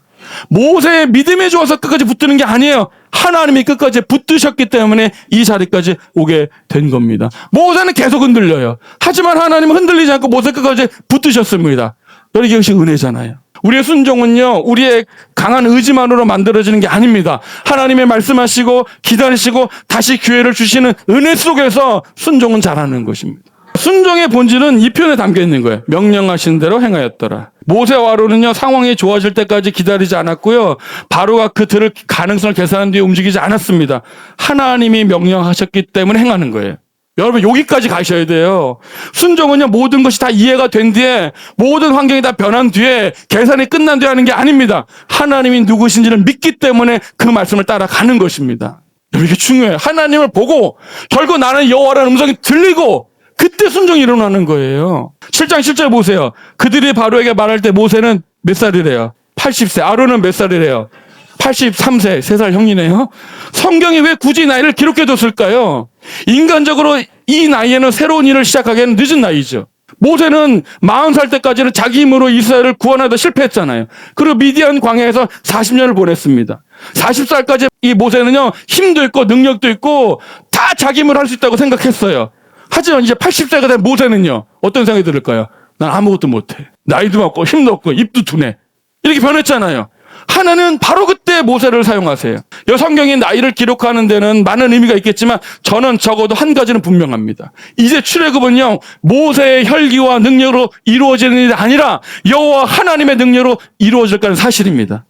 모세의 믿음에 좋아서 끝까지 붙드는 게 아니에요. 하나님이 끝까지 붙드셨기 때문에 이 자리까지 오게 된 겁니다. 모세는 계속 흔들려요. 하지만 하나님은 흔들리지 않고 모세 끝까지 붙드셨습니다. 여러분 이것이 은혜잖아요. 우리의 순종은요, 우리의 강한 의지만으로 만들어지는 게 아닙니다. 하나님의 말씀하시고 기다리시고 다시 기회를 주시는 은혜 속에서 순종은 자라는 것입니다. 순종의 본질은 이 표현에 담겨 있는 거예요. 명령하신 대로 행하였더라. 모세와 아론은요, 상황이 좋아질 때까지 기다리지 않았고요. 바로가 그 들을 가능성을 계산한 뒤에 움직이지 않았습니다. 하나님이 명령하셨기 때문에 행하는 거예요. 여러분 여기까지 가셔야 돼요. 순종은요, 모든 것이 다 이해가 된 뒤에, 모든 환경이 다 변한 뒤에, 계산이 끝난 뒤에 하는 게 아닙니다. 하나님이 누구신지를 믿기 때문에 그 말씀을 따라가는 것입니다. 여러분 이게 중요해요. 하나님을 보고 결국 나는 여호와라는 음성이 들리고 그때 순종이 일어나는 거예요. 7장 7절 보세요. 그들이 바로에게 말할 때 모세는 몇 살이래요? 80세. 아론은 몇 살이래요? 83세. 3살 형이네요. 성경이 왜 굳이 나이를 기록해뒀을까요? 인간적으로 이 나이에는 새로운 일을 시작하기에는 늦은 나이죠. 모세는 40살 때까지는 자기 힘으로 이스라엘을 구원하다 실패했잖아요. 그리고 미디안 광야에서 40년을 보냈습니다. 40살까지 이 모세는요, 힘도 있고 능력도 있고 다 자기 힘으로 할 수 있다고 생각했어요. 하지만 이제 80세가 된 모세는요, 어떤 생각이 들을까요? 난 아무것도 못해. 나이도 없고 힘도 없고 입도 둔해. 이렇게 변했잖아요. 하나는 바로 그때 모세를 사용하세요. 이 성경이 나이를 기록하는 데는 많은 의미가 있겠지만 저는 적어도 한 가지는 분명합니다. 이제 출애굽은요, 모세의 혈기와 능력으로 이루어지는 일이 아니라 여호와 하나님의 능력으로 이루어질 거라는 사실입니다.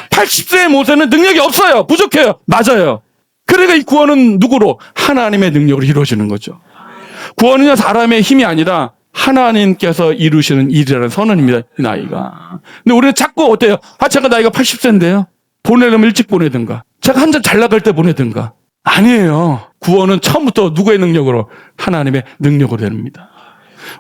80세의 모세는 능력이 없어요. 부족해요. 맞아요. 그러니까 이 구원은 누구로? 하나님의 능력으로 이루어지는 거죠. 구원은요, 사람의 힘이 아니라 하나님께서 이루시는 일이라는 선언입니다. 이 나이가. 근데 우리는 자꾸 어때요? 제가 나이가 80세인데요. 보내려면 일찍 보내든가. 제가 한참 잘 나갈 때 보내든가. 아니에요. 구원은 처음부터 누구의 능력으로? 하나님의 능력으로 됩니다.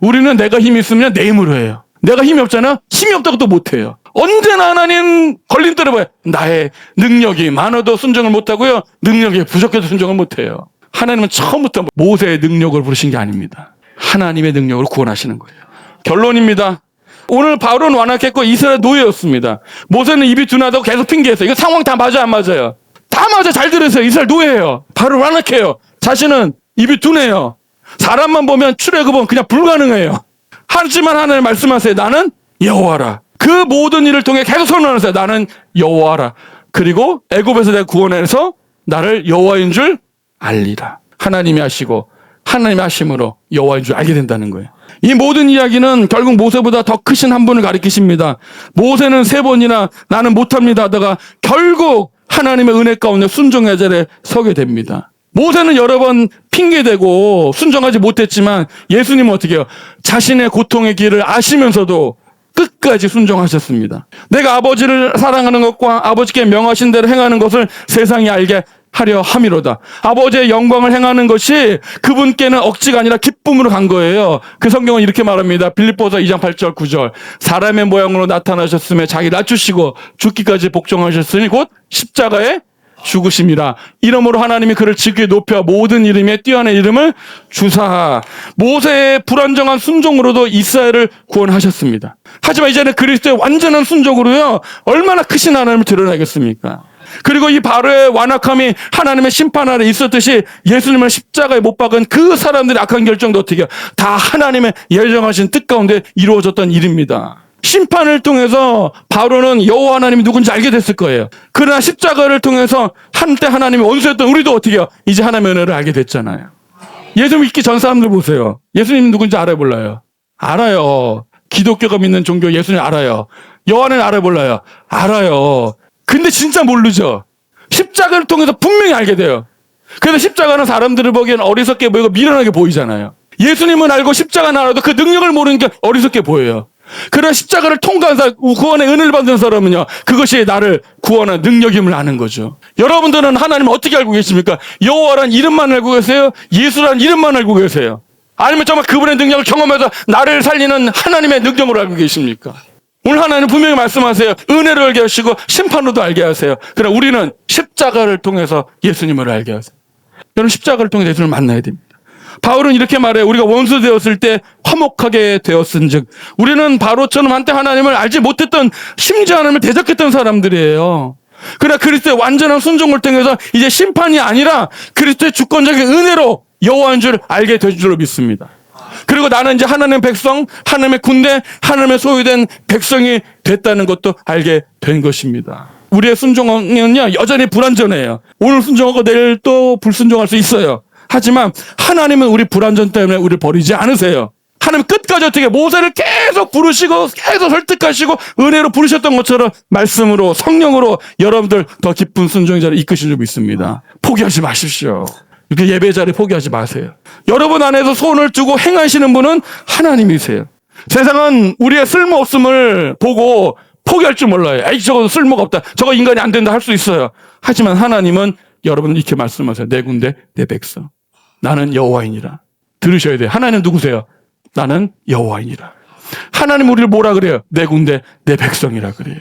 우리는 내가 힘이 있으면 내 힘으로 해요. 내가 힘이 없잖아요. 힘이 없다고 또 못해요. 언제나 하나님 걸림돌에 봐요. 나의 능력이 많아도 순종을 못하고요. 능력이 부족해도 순종을 못해요. 하나님은 처음부터 모세의 능력을 부르신 게 아닙니다. 하나님의 능력으로 구원하시는 거예요. 결론입니다. 오늘 바로는 완악했고 이스라엘 노예였습니다. 모세는 입이 둔하다고 계속 핑계했어요. 이거 상황 다 맞아 안 맞아요? 다 맞아. 잘 들으세요. 이스라엘 노예예요. 바로 완악해요. 자신은 입이 둔해요. 사람만 보면 출애굽은 그냥 불가능해요. 하지만 하나님 말씀하세요. 나는 여호와라. 그 모든 일을 통해 계속 선언하세요. 나는 여호와라. 그리고 애굽에서 내가 구원해서 나를 여호와인 줄 알리라. 하나님이 하시고 하나님의 하심으로 여호와인 줄 알게 된다는 거예요. 이 모든 이야기는 결국 모세보다 더 크신 한 분을 가리키십니다. 모세는 3번이나 나는 못합니다 하다가 결국 하나님의 은혜 가운데 순종의 자리에 서게 됩니다. 모세는 여러 번 핑계대고 순종하지 못했지만 예수님은 어떻게 해요? 자신의 고통의 길을 아시면서도 끝까지 순종하셨습니다. 내가 아버지를 사랑하는 것과 아버지께 명하신 대로 행하는 것을 세상이 알게 하려 함이로다. 아버지의 영광을 행하는 것이 그분께는 억지가 아니라 기쁨으로 간 거예요. 그 성경은 이렇게 말합니다. 빌립보서 2장 8절 9절. 사람의 모양으로 나타나셨음에 자기 낮추시고 죽기까지 복종하셨으니 곧 십자가에 죽으심이라. 이러므로 하나님이 그를 지극히 높여 모든 이름에 뛰어난 이름을 주사. 모세의 불안정한 순종으로도 이스라엘을 구원하셨습니다. 하지만 이제는 그리스도의 완전한 순종으로요, 얼마나 크신 하나님을 드러나겠습니까? 그리고 이 바로의 완악함이 하나님의 심판 아래 있었듯이 예수님을 십자가에 못 박은 그 사람들의 악한 결정도 어떻게 해요? 다 하나님의 예정하신 뜻 가운데 이루어졌던 일입니다. 심판을 통해서 바로는 여호와 하나님이 누군지 알게 됐을 거예요. 그러나 십자가를 통해서 한때 하나님이 원수였던 우리도 어떻게 해요? 이제 하나님의 은혜를 알게 됐잖아요. 예수 믿기 전 사람들 보세요. 예수님 누군지 알아요, 몰라요? 알아요. 기독교가 믿는 종교 예수님 알아요. 여호와는 알아요, 몰라요? 알아요. 근데 진짜 모르죠. 십자가를 통해서 분명히 알게 돼요. 그래서 십자가는 사람들을 보기엔 어리석게 보이고 미련하게 보이잖아요. 예수님은 알고 십자가는 알아도 그 능력을 모르니까 어리석게 보여요. 그러나 십자가를 통과해서 구원의 은혜를 받는 사람은요, 그것이 나를 구원한 능력임을 아는 거죠. 여러분들은 하나님을 어떻게 알고 계십니까? 여호와란 이름만 알고 계세요? 예수란 이름만 알고 계세요? 아니면 정말 그분의 능력을 경험해서 나를 살리는 하나님의 능력으로 알고 계십니까? 오늘 하나님 분명히 말씀하세요. 은혜를 알게 하시고 심판으로도 알게 하세요. 그러나 우리는 십자가를 통해서 예수님을 알게 하세요. 여러분, 십자가를 통해 예수님을 만나야 됩니다. 바울은 이렇게 말해요. 우리가 원수 되었을 때 화목하게 되었은즉, 우리는 바로처럼 한때 하나님을 알지 못했던, 심지어 하나님을 대적했던 사람들이에요. 그러나 그리스도의 완전한 순종을 통해서 이제 심판이 아니라 그리스도의 주권적인 은혜로 여호와인 줄 알게 된 줄로 믿습니다. 그리고 나는 이제 하나님의 백성, 하나님의 군대, 하나님의 소유된 백성이 됐다는 것도 알게 된 것입니다. 우리의 순종은요, 여전히 불완전해요. 오늘 순종하고 내일 또 불순종할 수 있어요. 하지만 하나님은 우리 불완전 때문에 우리를 버리지 않으세요. 하나님 끝까지 어떻게 모세를 계속 부르시고 계속 설득하시고 은혜로 부르셨던 것처럼 말씀으로 성령으로 여러분들 더 깊은 순종의 자리에 이끄실 줄 믿습니다. 포기하지 마십시오. 이렇게 예배 자리 포기하지 마세요. 여러분 안에서 손을 주고 행하시는 분은 하나님이세요. 세상은 우리의 쓸모없음을 보고 포기할 줄 몰라요. 에이, 저거 쓸모가 없다. 저거 인간이 안 된다 할 수 있어요. 하지만 하나님은 여러분 이렇게 말씀하세요. 내 군대, 내 백성. 나는 여호와이니라. 들으셔야 돼요. 하나님 누구세요? 나는 여호와이니라. 하나님 우리를 뭐라 그래요? 내 군대, 내 백성이라 그래요.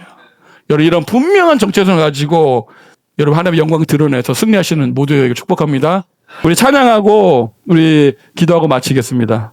여러분, 이런 분명한 정체성을 가지고 여러분 하나님의 영광을 드러내서 승리하시는 모두에게 축복합니다. 우리 찬양하고 우리 기도하고 마치겠습니다.